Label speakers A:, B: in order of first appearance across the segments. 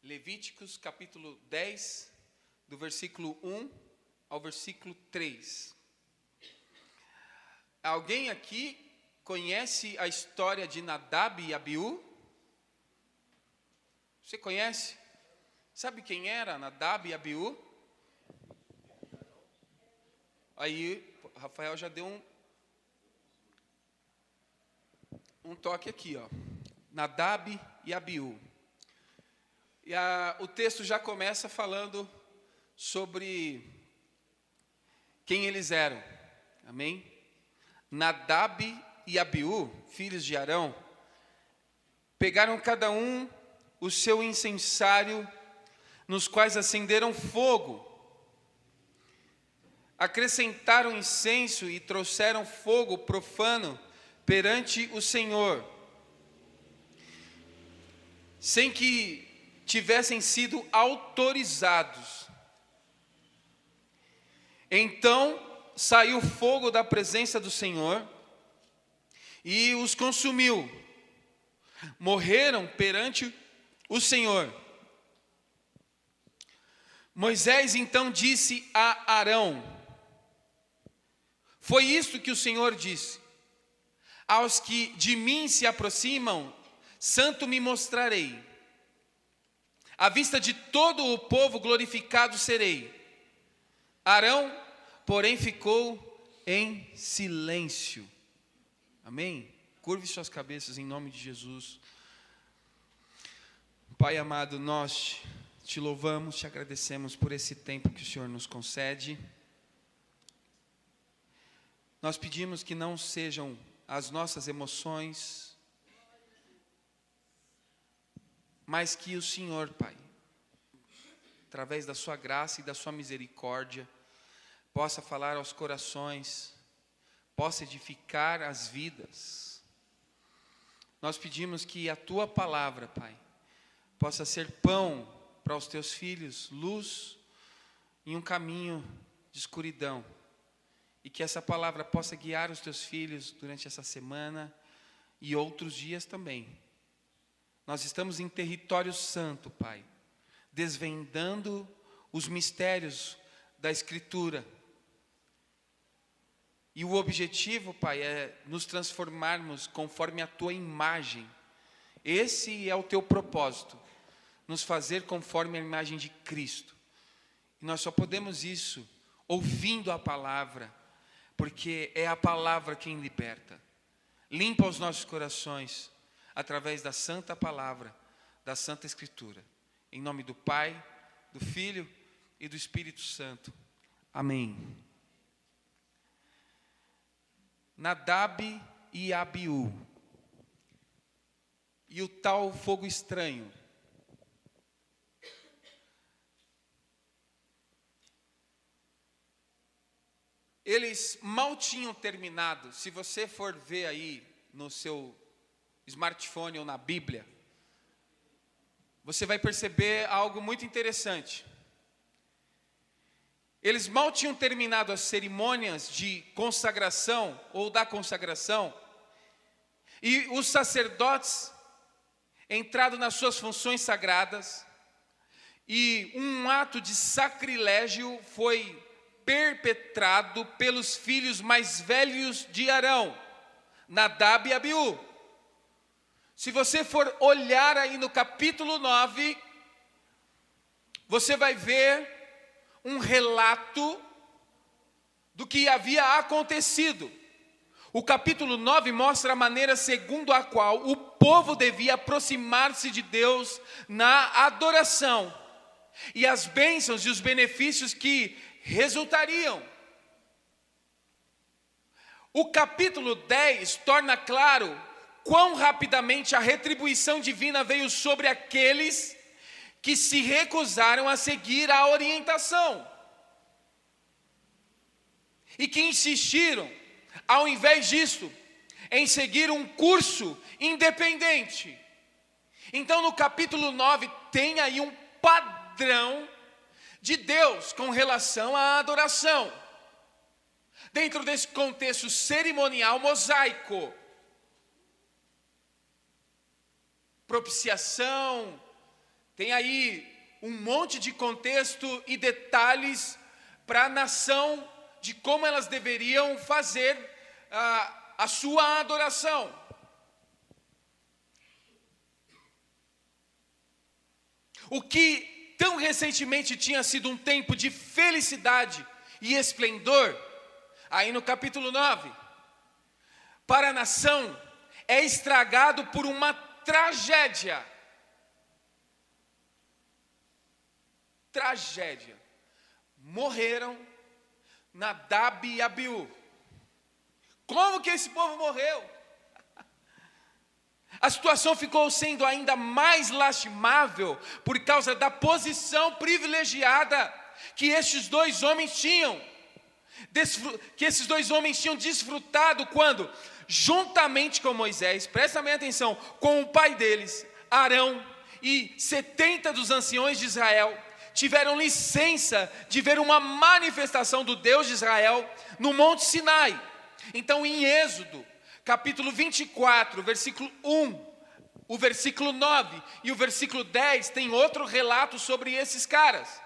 A: Levíticos capítulo 10, do versículo 1 ao versículo 3. Alguém aqui conhece a história de Nadab e Abiú? Você conhece? Sabe quem era Nadab e Abiú? Aí, Rafael já deu um toque aqui, ó. Nadab e Abiú. E o texto já começa falando sobre quem eles eram. Amém? Nadab e Abiú, filhos de Arão, pegaram cada um o seu incensário, nos quais acenderam fogo, acrescentaram incenso e trouxeram fogo profano perante o Senhor, sem que tivessem sido autorizados. Então saiu fogo da presença do Senhor e os consumiu. Morreram perante o Senhor. Moisés então disse a Arão: foi isto que o Senhor disse: aos que de mim se aproximam, santo me mostrarei. À vista de todo o povo glorificado serei. Arão, porém, ficou em silêncio. Amém? Curve suas cabeças em nome de Jesus. Pai amado, nós te louvamos, te agradecemos por esse tempo que o Senhor nos concede. Nós pedimos que não sejam as nossas emoções, mas que o Senhor, Pai, através da sua graça e da sua misericórdia, possa falar aos corações, possa edificar as vidas. Nós pedimos que a tua palavra, Pai, possa ser pão para os teus filhos, luz em um caminho de escuridão, e que essa palavra possa guiar os teus filhos durante essa semana e outros dias também. Nós estamos em território santo, Pai, desvendando os mistérios da Escritura. E o objetivo, Pai, é nos transformarmos conforme a Tua imagem. Esse é o Teu propósito, nos fazer conforme a imagem de Cristo. E nós só podemos isso ouvindo a palavra, porque é a palavra quem liberta. Limpa os nossos corações através da santa palavra, da santa Escritura. Em nome do Pai, do Filho e do Espírito Santo. Amém. Nadab e Abiú. E o tal fogo estranho. Eles mal tinham terminado. Se você for ver aí no seu smartphone ou na Bíblia, você vai perceber algo muito interessante. Eles mal tinham terminado as cerimônias de consagração ou da consagração, e os sacerdotes entraram nas suas funções sagradas, e um ato de sacrilégio foi perpetrado pelos filhos mais velhos de Arão, Nadab e Abiú. Se você for olhar aí no capítulo 9, você vai ver um relato do que havia acontecido. O capítulo 9 mostra a maneira segundo a qual o povo devia aproximar-se de Deus na adoração, e as bênçãos e os benefícios que resultariam. O capítulo 10 torna claro quão rapidamente a retribuição divina veio sobre aqueles que se recusaram a seguir a orientação e que insistiram, ao invés disso, em seguir um curso independente. Então, no capítulo 9, tem aí um padrão de Deus com relação à adoração, dentro desse contexto cerimonial mosaico. Propiciação, Tem aí um monte de contexto e detalhes para a nação de como elas deveriam fazer a sua adoração. O que tão recentemente tinha sido um tempo de felicidade e esplendor, aí no capítulo 9, para a nação é estragado por uma tragédia. Tragédia. Morreram Nadab e Abiú. Como que esse povo morreu? A situação ficou sendo ainda mais lastimável por causa da posição privilegiada que estes dois homens tinham. Que esses dois homens tinham desfrutado quando, juntamente com Moisés, presta bem atenção, com o pai deles, Arão, e 70 dos anciões de Israel, tiveram licença de ver uma manifestação do Deus de Israel no Monte Sinai. Então, em Êxodo, capítulo 24, versículo 1, o versículo 9 e o versículo 10, tem outro relato sobre esses caras.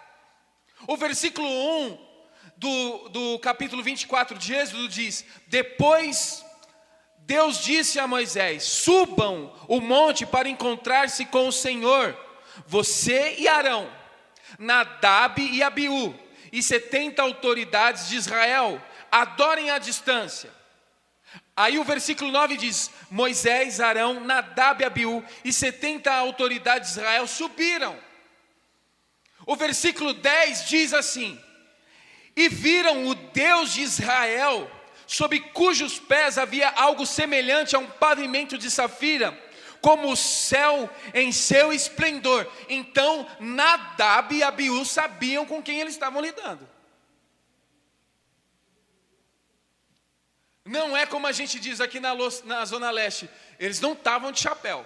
A: O versículo 1 do capítulo 24 de Êxodo diz: depois Deus disse a Moisés: subam o monte para encontrar-se com o Senhor, você e Arão, Nadab e Abiú, e 70 autoridades de Israel, adorem à distância. Aí o versículo 9 diz: Moisés, Arão, Nadab e Abiú e 70 autoridades de Israel subiram. O versículo 10 diz assim: e viram o Deus de Israel, sob cujos pés havia algo semelhante a um pavimento de safira, como o céu em seu esplendor. Então Nadab e Abiú sabiam com quem eles estavam lidando. Não é como a gente diz aqui na Zona Leste, eles não estavam de chapéu.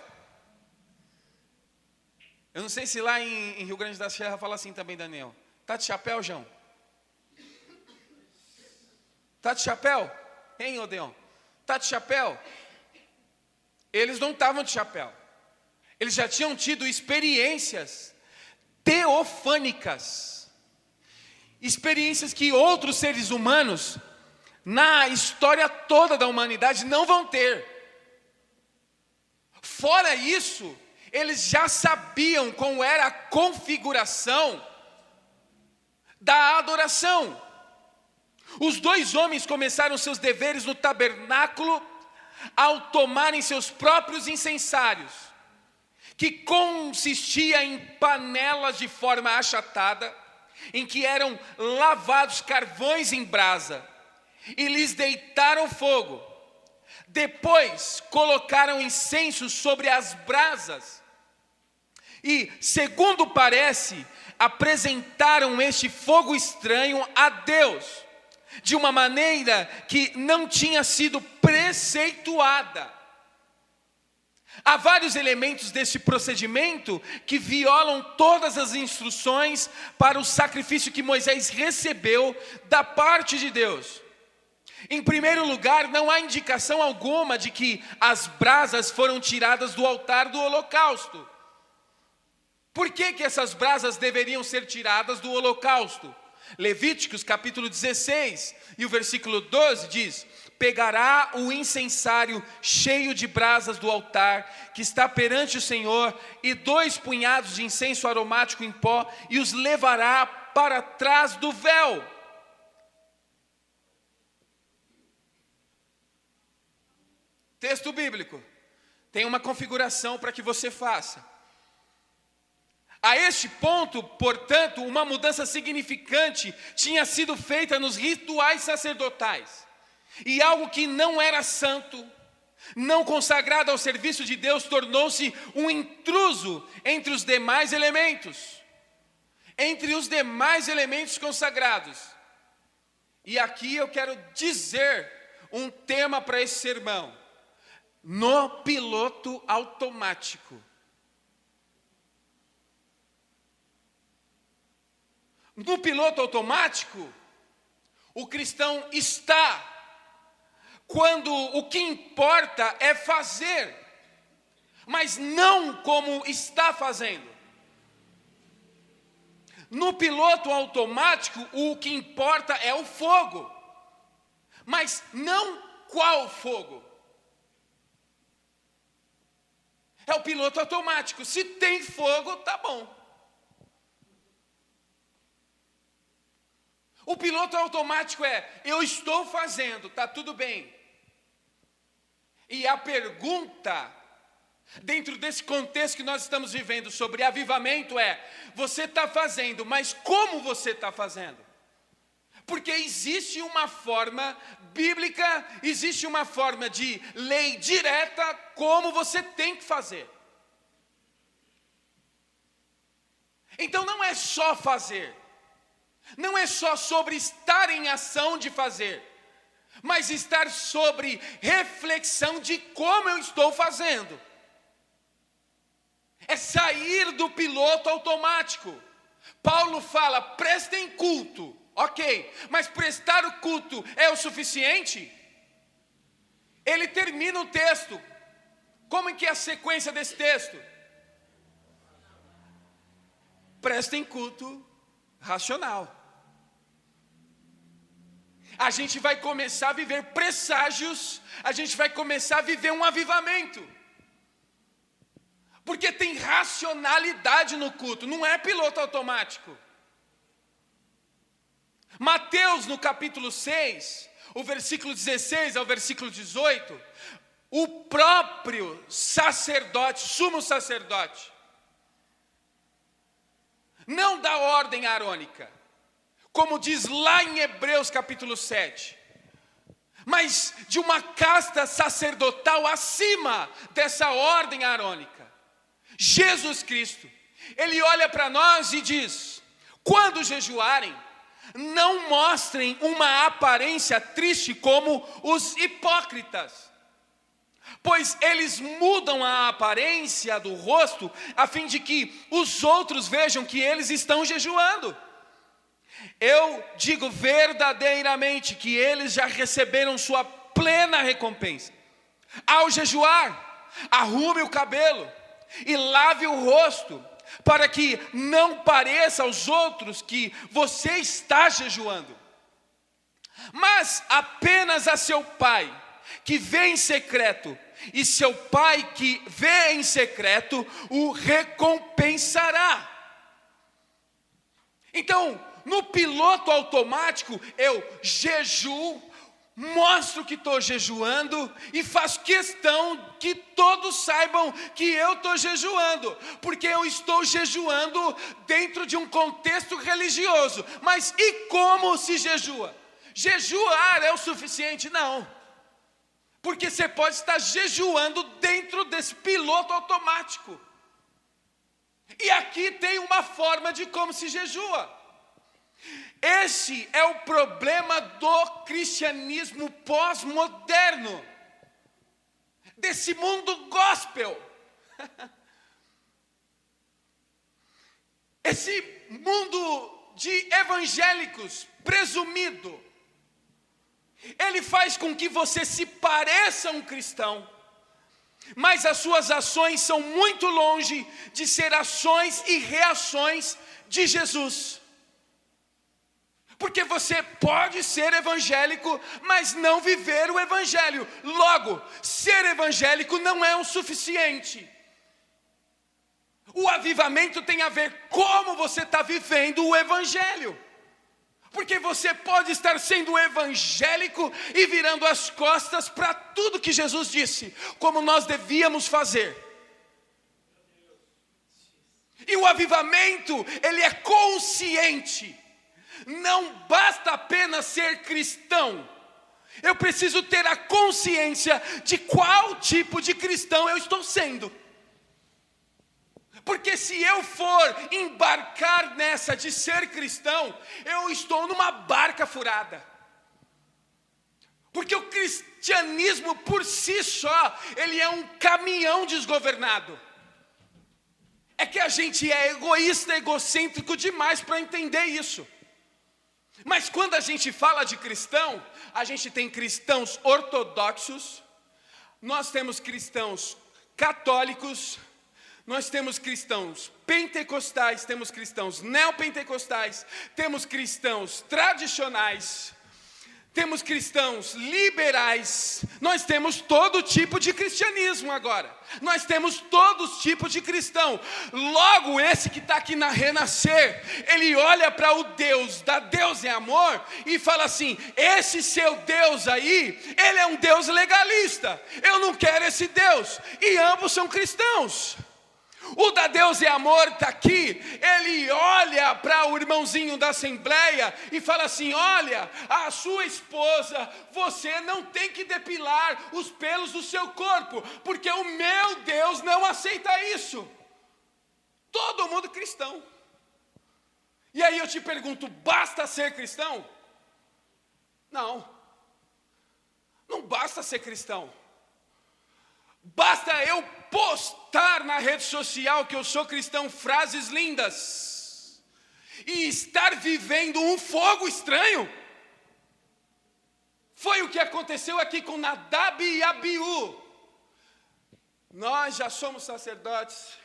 A: Eu não sei se lá em Rio Grande da Serra fala assim também, Daniel. Tá de chapéu, João? Tá de chapéu? Hein, Odeon? Tá de chapéu? Eles não estavam de chapéu. Eles já tinham tido experiências teofânicas. Experiências que outros seres humanos, na história toda da humanidade, não vão ter. Fora isso, eles já sabiam como era a configuração da adoração. Os dois homens começaram seus deveres no tabernáculo ao tomarem seus próprios incensários, que consistia em panelas de forma achatada, em que eram lavados carvões em brasa, e lhes deitaram fogo. Depois colocaram incenso sobre as brasas, e, segundo parece, apresentaram este fogo estranho a Deus, de uma maneira que não tinha sido preceituada. Há vários elementos deste procedimento que violam todas as instruções para o sacrifício que Moisés recebeu da parte de Deus. Em primeiro lugar, não há indicação alguma de que as brasas foram tiradas do altar do holocausto. Por que essas brasas deveriam ser tiradas do holocausto? Levíticos capítulo 16 e o versículo 12 diz: pegará o incensário cheio de brasas do altar que está perante o Senhor e 2 punhados de incenso aromático em pó e os levará para trás do véu. Texto bíblico. Tem uma configuração para que você faça. A este ponto, portanto, uma mudança significante tinha sido feita nos rituais sacerdotais. E algo que não era santo, não consagrado ao serviço de Deus, tornou-se um intruso entre os demais elementos. Entre os demais elementos consagrados. E aqui eu quero dizer um tema para esse sermão. No piloto automático. No piloto automático, o cristão está quando o que importa é fazer, mas não como está fazendo. No piloto automático, o que importa é o fogo. Mas não qual fogo. É o piloto automático. Se tem fogo, tá bom. O piloto automático é: eu estou fazendo, tá tudo bem. E a pergunta, dentro desse contexto que nós estamos vivendo sobre avivamento é: você está fazendo, mas como você está fazendo? Porque existe uma forma bíblica, existe uma forma de lei direta como você tem que fazer. Então não é só fazer. Não é só sobre estar em ação de fazer, mas estar sobre reflexão de como eu estou fazendo. É sair do piloto automático. Paulo fala: prestem culto. Ok, mas prestar o culto é o suficiente? Ele termina o texto. Como é que é a sequência desse texto? Prestem culto racional. A gente vai começar a viver presságios, a gente vai começar a viver um avivamento. Porque tem racionalidade no culto, não é piloto automático. Mateus, no capítulo 6, o versículo 16 ao versículo 18, o próprio sacerdote, sumo sacerdote, não dá ordem arônica, como diz lá em Hebreus capítulo 7, mas de uma casta sacerdotal acima dessa ordem arônica, Jesus Cristo. Ele olha para nós e diz: quando jejuarem, não mostrem uma aparência triste como os hipócritas, pois eles mudam a aparência do rosto a fim de que os outros vejam que eles estão jejuando. Eu digo verdadeiramente que eles já receberam sua plena recompensa. Ao jejuar, arrume o cabelo e lave o rosto, para que não pareça aos outros que você está jejuando, mas apenas a seu pai que vê em secreto, e seu pai que vê em secreto o recompensará. Então, no piloto automático, eu jejuo, mostro que estou jejuando e faço questão que todos saibam que eu estou jejuando, porque eu estou jejuando dentro de um contexto religioso. Mas e como se jejua? Jejuar é o suficiente? Não, porque você pode estar jejuando dentro desse piloto automático. E aqui tem uma forma de como se jejua. Esse é o problema do cristianismo pós-moderno, desse mundo gospel. Esse mundo de evangélicos presumido, ele faz com que você se pareça um cristão, mas as suas ações são muito longe de ser ações e reações de Jesus. Porque você pode ser evangélico, mas não viver o evangelho. Logo, ser evangélico não é o suficiente. O avivamento tem a ver como você está vivendo o evangelho. Porque você pode estar sendo evangélico e virando as costas para tudo que Jesus disse, como nós devíamos fazer. E o avivamento, ele é consciente. Não basta apenas ser cristão. Eu preciso ter a consciência de qual tipo de cristão eu estou sendo. Porque se eu for embarcar nessa de ser cristão, eu estou numa barca furada. Porque o cristianismo por si só, ele é um caminhão desgovernado. É que a gente é egoísta, egocêntrico demais para entender isso. Mas quando a gente fala de cristão, a gente tem cristãos ortodoxos, nós temos cristãos católicos, Nós temos cristãos pentecostais, temos cristãos neopentecostais, temos cristãos tradicionais, temos cristãos liberais, nós temos todo tipo de cristianismo agora. Nós temos todos os tipos de cristão. Logo, esse que está aqui na Renascer, ele olha para o Deus, da Deus é amor, e fala assim: esse seu Deus aí, ele é um Deus legalista, eu não quero esse Deus. E ambos são cristãos. O da Deus é amor está aqui, ele olha para o irmãozinho da Assembleia e fala assim: olha, a sua esposa, você não tem que depilar os pelos do seu corpo, porque o meu Deus não aceita isso. Todo mundo cristão. E aí eu te pergunto, basta ser cristão? Não, não basta ser cristão. Basta eu postar na rede social que eu sou cristão, frases lindas, e estar vivendo um fogo estranho. Foi o que aconteceu aqui com Nadab e Abiú. Nós já somos sacerdotes,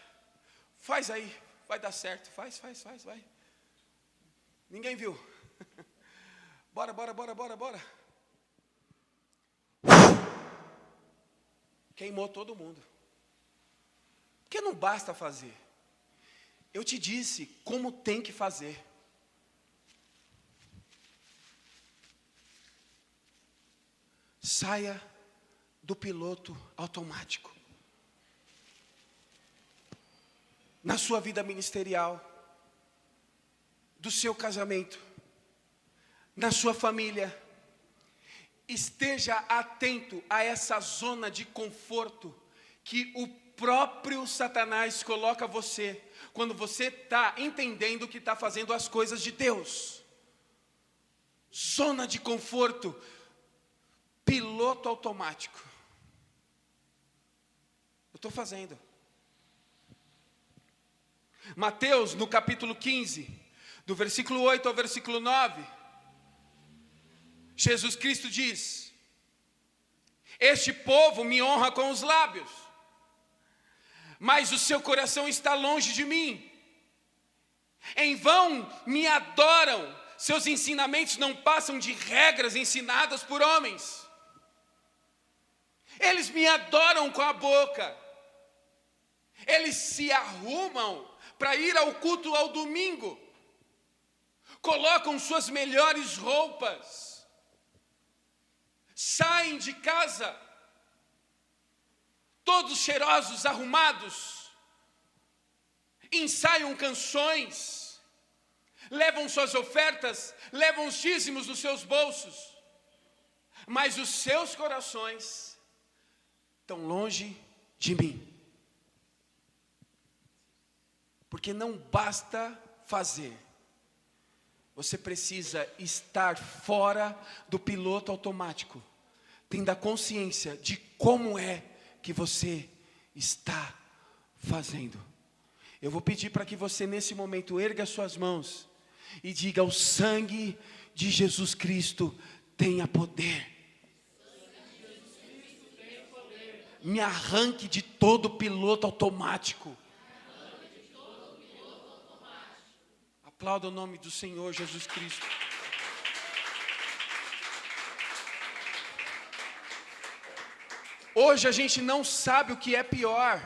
A: faz aí, vai dar certo, faz, vai. Ninguém viu. Bora. Queimou todo mundo. Porque não basta fazer. Eu te disse como tem que fazer. Saia do piloto automático. Na sua vida ministerial, do seu casamento, na sua família. Esteja atento a essa zona de conforto que o próprio Satanás coloca você, quando você está entendendo que está fazendo as coisas de Deus. Zona de conforto, piloto automático. Eu estou fazendo. Mateus, no capítulo 15, do versículo 8 ao versículo 9, Jesus Cristo diz: este povo me honra com os lábios, mas o seu coração está longe de mim. Em vão me adoram, seus ensinamentos não passam de regras ensinadas por homens. Eles me adoram com a boca, eles se arrumam para ir ao culto ao domingo, colocam suas melhores roupas, saem de casa, todos cheirosos, arrumados, ensaiam canções, levam suas ofertas, levam os dízimos nos seus bolsos, mas os seus corações estão longe de mim. Porque não basta fazer, você precisa estar fora do piloto automático, tendo a consciência de como é que você está fazendo. Eu vou pedir para que você nesse momento erga suas mãos e diga: o sangue de Jesus Cristo tenha poder. Me arranque de todo piloto automático. Aplauda o nome do Senhor Jesus Cristo. Hoje a gente não sabe o que é pior.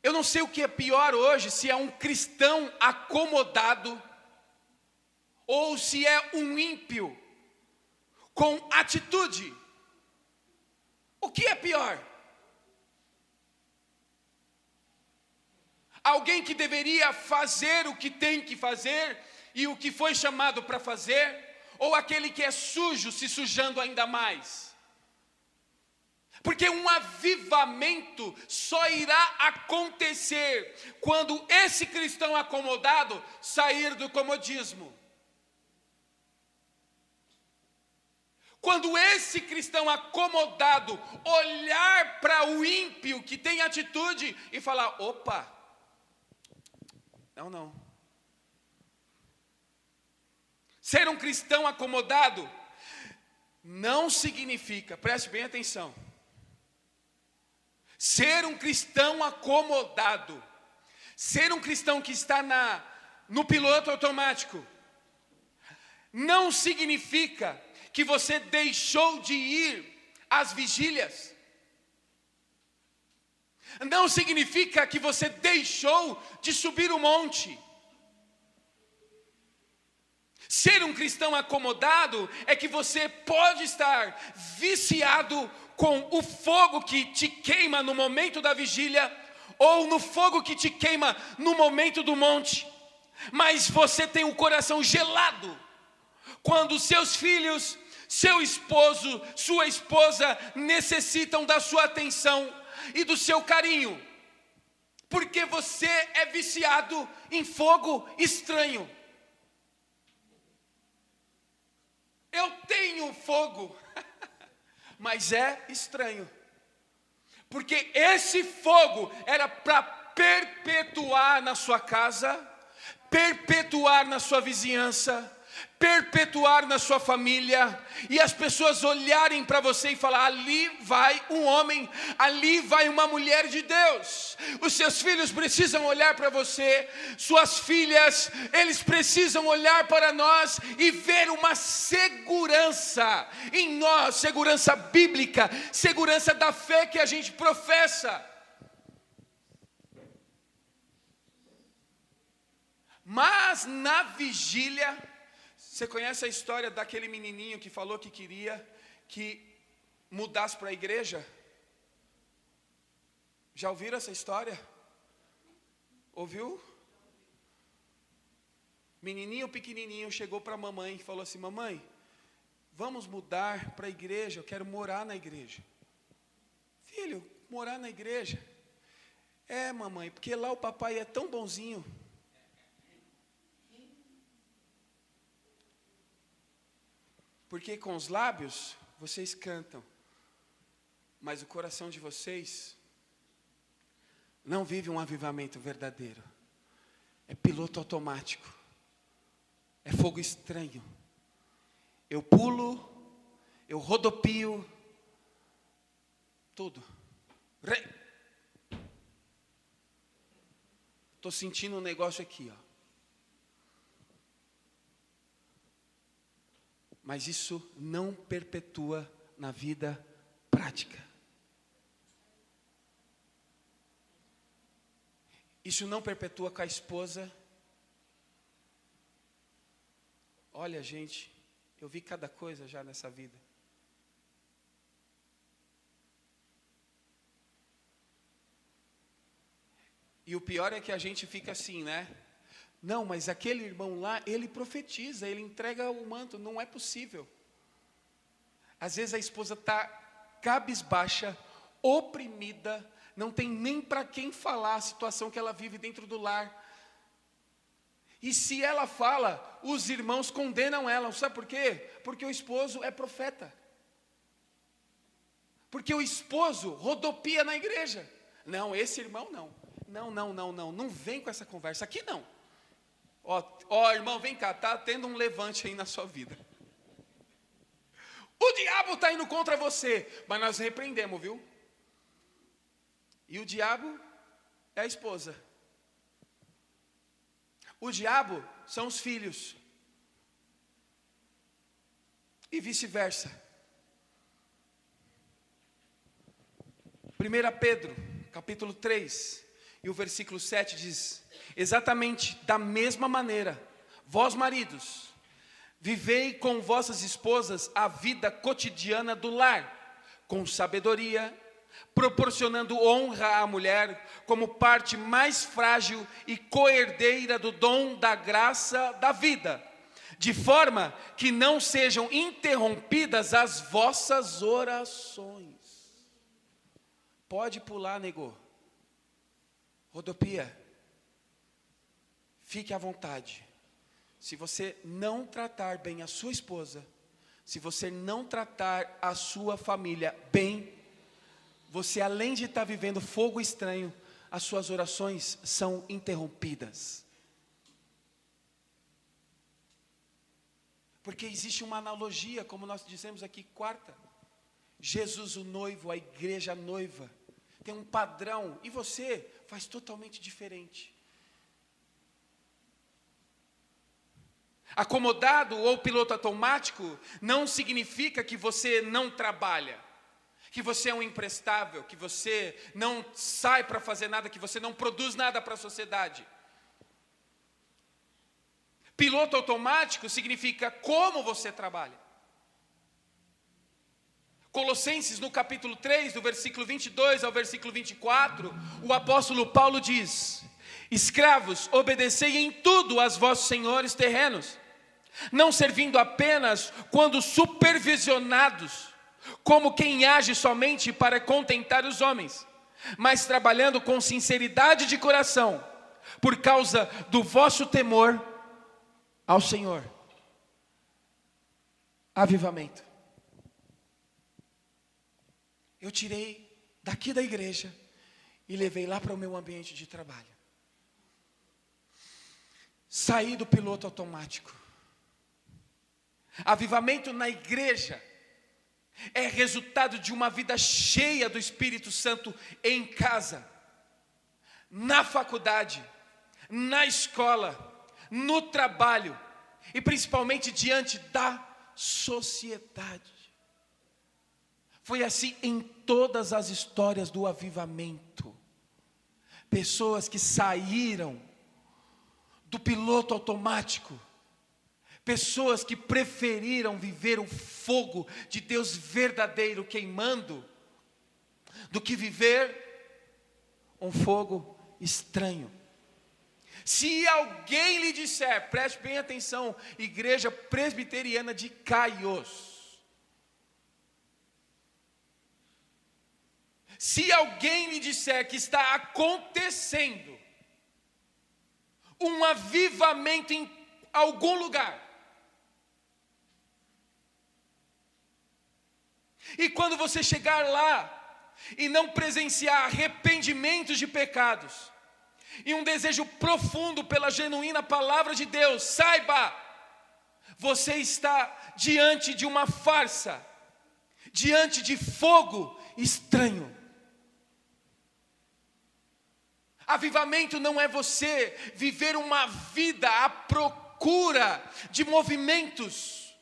A: Eu não sei o que é pior hoje, se é um cristão acomodado ou se é um ímpio com atitude. O que é pior? Alguém que deveria fazer o que tem que fazer e o que foi chamado para fazer, ou aquele que é sujo se sujando ainda mais? Porque um avivamento só irá acontecer quando esse cristão acomodado sair do comodismo. Quando esse cristão acomodado olhar para o ímpio que tem atitude e falar: opa, não. Ser um cristão acomodado não significa, preste bem atenção, Ser um cristão acomodado, ser um cristão que está no piloto automático, não significa que você deixou de ir às vigílias. Não significa que você deixou de subir o monte. Ser um cristão acomodado é que você pode estar viciado com o fogo que te queima no momento da vigília, ou no fogo que te queima no momento do monte, mas você tem o coração gelado quando seus filhos, seu esposo, sua esposa necessitam da sua atenção e do seu carinho, porque você é viciado em fogo estranho. Eu tenho fogo, mas é estranho, porque esse fogo era para perpetuar na sua casa, perpetuar na sua vizinhança, perpetuar na sua família, e as pessoas olharem para você e falar: ali vai um homem, ali vai uma mulher de Deus. Os seus filhos precisam olhar para você, suas filhas, eles precisam olhar para nós e ver uma segurança em nós, segurança bíblica, segurança da fé que a gente professa. Mas na vigília, você conhece a história daquele menininho que falou que queria que mudasse para a igreja? Já ouviram essa história? Ouviu? Menininho pequenininho chegou para a mamãe e falou assim: mamãe, vamos mudar para a igreja, eu quero morar na igreja. Filho, morar na igreja? É, mamãe, porque lá o papai é tão bonzinho. Porque com os lábios vocês cantam, mas o coração de vocês não vive um avivamento verdadeiro. É piloto automático, é fogo estranho. Eu pulo, eu rodopio, tudo. Estou sentindo um negócio aqui, ó. Mas isso não perpetua na vida prática. Isso não perpetua com a esposa. Olha, gente, eu vi cada coisa já nessa vida. E o pior é que a gente fica assim, né? Não, mas aquele irmão lá, ele profetiza, ele entrega o manto, não é possível. Às vezes a esposa está cabisbaixa, oprimida, não tem nem para quem falar a situação que ela vive dentro do lar. E se ela fala, os irmãos condenam ela, sabe por quê? Porque o esposo é profeta. Porque o esposo rodopia na igreja. Não, esse irmão não. Não vem com essa conversa, aqui não. Ó, irmão, vem cá, está tendo um levante aí na sua vida. O diabo está indo contra você, mas nós repreendemos, viu? E o diabo é a esposa. O diabo são os filhos. E vice-versa. 1 Pedro, capítulo 3, e o versículo 7 diz: exatamente da mesma maneira, vós maridos, vivei com vossas esposas a vida cotidiana do lar, com sabedoria, proporcionando honra à mulher como parte mais frágil e coerdeira do dom da graça da vida, de forma que não sejam interrompidas as vossas orações. Pode pular, nego. Rodopia. Fique à vontade. Se você não tratar bem a sua esposa, se você não tratar a sua família bem, você, além de estar vivendo fogo estranho, as suas orações são interrompidas. Porque existe uma analogia, como nós dizemos aqui quarta. Jesus o noivo, a igreja noiva, tem um padrão, e você faz totalmente diferente. Acomodado ou piloto automático não significa que você não trabalha, que você é um imprestável, que você não sai para fazer nada, que você não produz nada para a sociedade. Piloto automático significa como você trabalha. Colossenses, no capítulo 3, do versículo 22 ao versículo 24, o apóstolo Paulo diz: escravos, obedecei em tudo aos vossos senhores terrenos, não servindo apenas quando supervisionados, como quem age somente para contentar os homens, mas trabalhando com sinceridade de coração, por causa do vosso temor ao Senhor. Avivamento. Eu tirei daqui da igreja e levei lá para o meu ambiente de trabalho. Saí do piloto automático. Avivamento na igreja é resultado de uma vida cheia do Espírito Santo em casa, na faculdade, na escola, no trabalho e principalmente diante da sociedade. Foi assim em todas as histórias do avivamento. Pessoas que saíram do piloto automático, pessoas que preferiram viver o fogo de Deus verdadeiro queimando, do que viver um fogo estranho. Se alguém lhe disser, preste bem atenção, Igreja Presbiteriana de Caios, se alguém lhe disser que está acontecendo um avivamento em algum lugar, e quando você chegar lá e não presenciar arrependimentos de pecados, e um desejo profundo pela genuína palavra de Deus, saiba, você está diante de uma farsa, diante de fogo estranho. Avivamento não é você viver uma vida à procura de movimentos.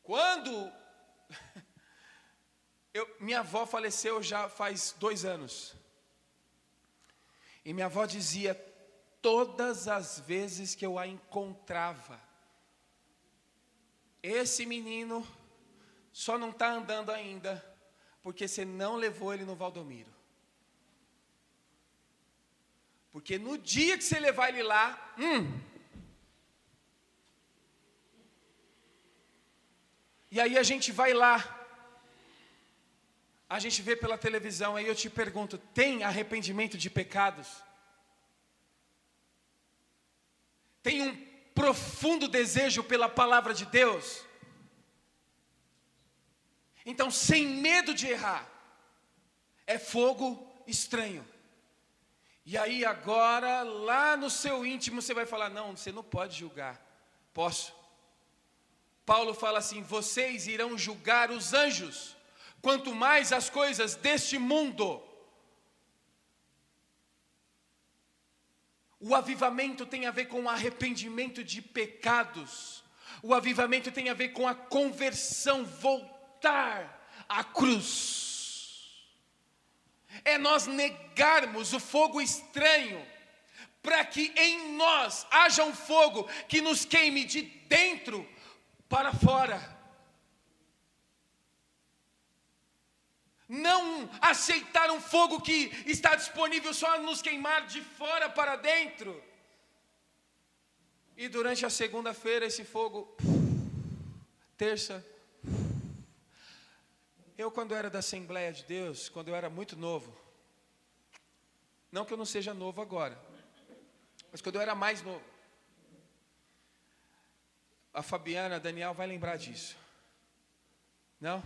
A: Quando minha avó faleceu já faz 2 anos, e minha avó dizia, todas as vezes que eu a encontrava, esse menino só não está andando ainda, porque você não levou ele no Valdomiro. Porque no dia que você levar ele lá, e aí a gente vai lá, a gente vê pela televisão, aí eu te pergunto, tem arrependimento de pecados? Tem um profundo desejo pela palavra de Deus? Então, sem medo de errar, é fogo estranho. E aí agora, lá no seu íntimo, você vai falar, não, você não pode julgar. Posso. Paulo fala assim, vocês irão julgar os anjos, quanto mais as coisas deste mundo. O avivamento tem a ver com o arrependimento de pecados. O avivamento tem a ver com a conversão, voltar à cruz. É nós negarmos o fogo estranho, para que em nós haja um fogo que nos queime de dentro para fora. Não aceitar um fogo que está disponível só a nos queimar de fora para dentro. E durante a segunda-feira esse fogo, terça. Eu quando era da Assembleia de Deus, quando eu era muito novo, não que eu não seja novo agora, mas quando eu era mais novo, a Fabiana, a Daniel vai lembrar disso. Não?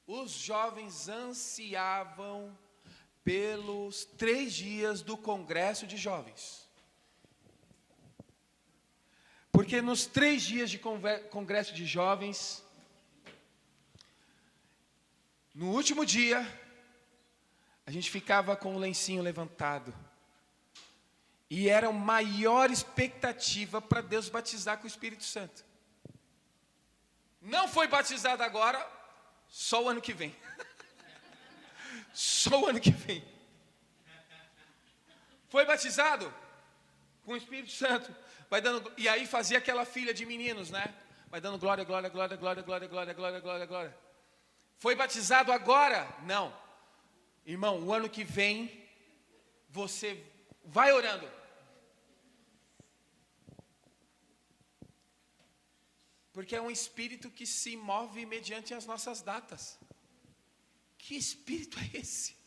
A: Os jovens ansiavam pelos 3 dias do congresso de jovens. Porque Porque nos 3 dias de congresso de jovens, no último dia, a gente ficava com o lencinho levantado. E era a maior expectativa para Deus batizar com o Espírito Santo. Não foi batizado agora, só o ano que vem. Só o ano que vem. Foi batizado com o Espírito Santo. Vai dando, e aí fazia aquela filha de meninos, né? Vai dando glória, glória, glória, glória, glória, glória, glória, glória, glória. Foi batizado agora? Não. Irmão, o ano que vem, você vai orando. Porque é um espírito que se move mediante as nossas datas. Que espírito é esse?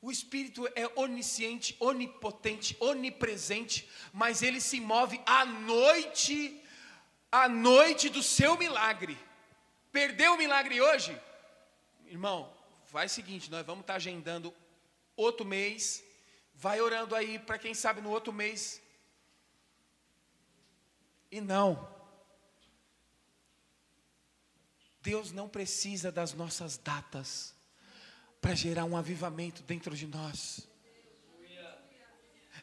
A: O espírito é onisciente, onipotente, onipresente, mas ele se move à noite do seu milagre. Perdeu o milagre hoje? Irmão, faz o seguinte, nós vamos estar agendando outro mês, vai orando aí para quem sabe no outro mês. E não, Deus não precisa das nossas datas para gerar um avivamento dentro de nós.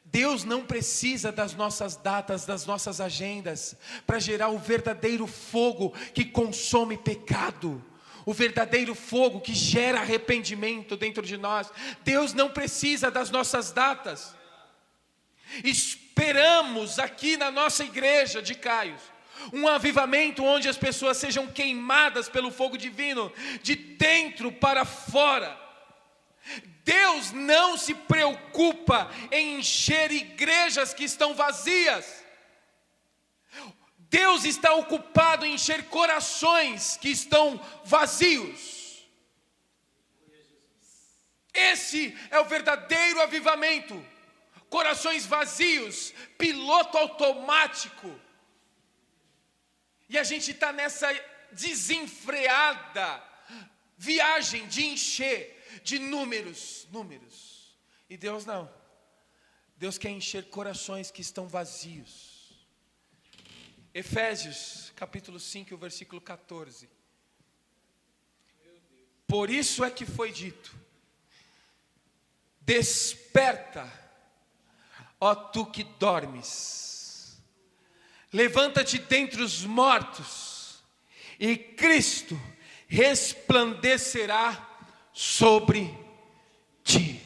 A: Deus não precisa das nossas datas, das nossas agendas, para gerar o verdadeiro fogo que consome pecado, o verdadeiro fogo que gera arrependimento dentro de nós. Deus não precisa das nossas datas. Esperamos aqui na nossa igreja de Caios um avivamento onde as pessoas sejam queimadas pelo fogo divino, de dentro para fora. Deus não se preocupa em encher igrejas que estão vazias. Deus está ocupado em encher corações que estão vazios. Esse é o verdadeiro avivamento. Corações vazios, piloto automático. E a gente está nessa desenfreada viagem de encher de números. E Deus não. Deus quer encher corações que estão vazios. Efésios, capítulo 5, versículo 14. Por isso é que foi dito: desperta, ó tu que dormes, levanta-te dentre os mortos, e Cristo resplandecerá sobre ti.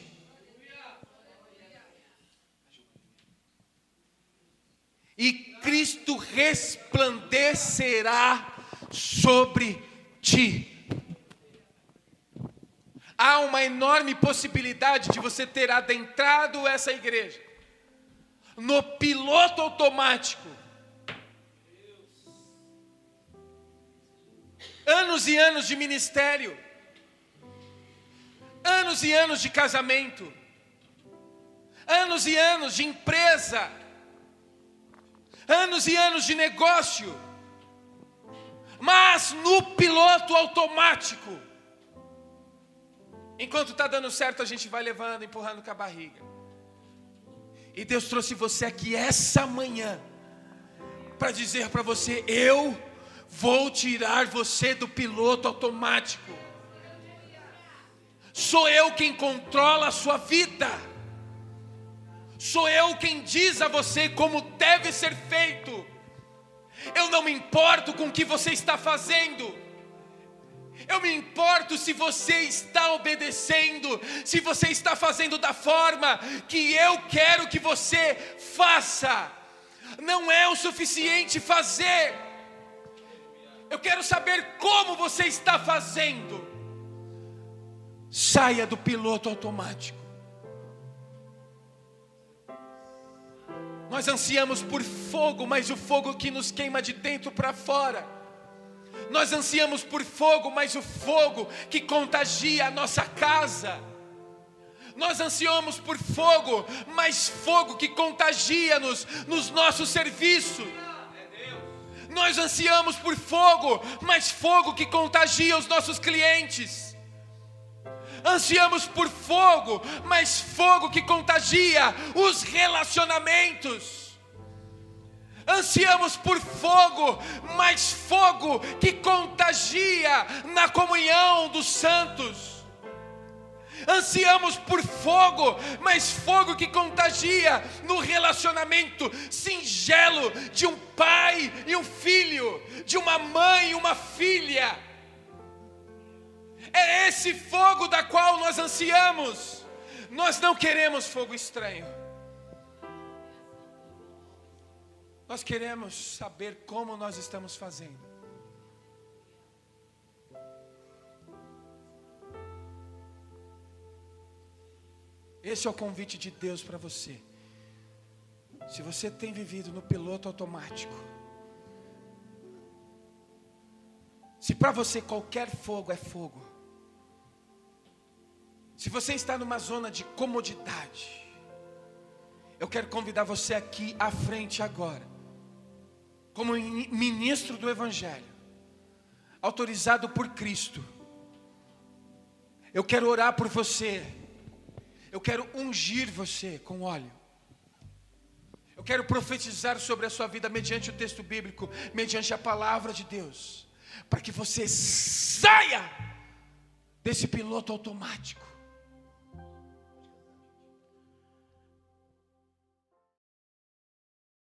A: E Cristo resplandecerá sobre ti. Há uma enorme possibilidade de você ter adentrado essa igreja no piloto automático. Anos e anos de ministério, anos e anos de casamento, anos e anos de empresa, anos e anos de negócio, mas no piloto automático. Enquanto está dando certo, a gente vai levando, empurrando com a barriga. E Deus trouxe você aqui essa manhã para dizer para você: eu vou tirar você do piloto automático. Sou eu quem controla a sua vida. Sou eu quem diz a você como deve ser feito. Eu não me importo com o que você está fazendo. Eu me importo se você está obedecendo, se você está fazendo da forma que eu quero que você faça. Não é o suficiente fazer. Eu quero saber como você está fazendo. Saia do piloto automático. Nós ansiamos por fogo, mas o fogo que nos queima de dentro para fora. Nós ansiamos por fogo, mas o fogo que contagia a nossa casa. Nós ansiamos por fogo, mas fogo que contagia-nos nos nossos serviços. Nós ansiamos por fogo, mas fogo que contagia os nossos clientes. Ansiamos por fogo, mas fogo que contagia os relacionamentos. Ansiamos por fogo, mas fogo que contagia na comunhão dos santos. Ansiamos por fogo, mas fogo que contagia no relacionamento singelo de um pai e um filho, de uma mãe e uma filha. É esse fogo da qual nós ansiamos. Nós não queremos fogo estranho. Nós queremos saber como nós estamos fazendo. Esse é o convite de Deus para você. Se você tem vivido no piloto automático, se para você qualquer fogo é fogo, se você está numa zona de comodidade, eu quero convidar você aqui à frente agora, como ministro do Evangelho, autorizado por Cristo. Eu quero orar por você. Eu quero ungir você com óleo. Eu quero profetizar sobre a sua vida mediante o texto bíblico, mediante a palavra de Deus, para que você saia desse piloto automático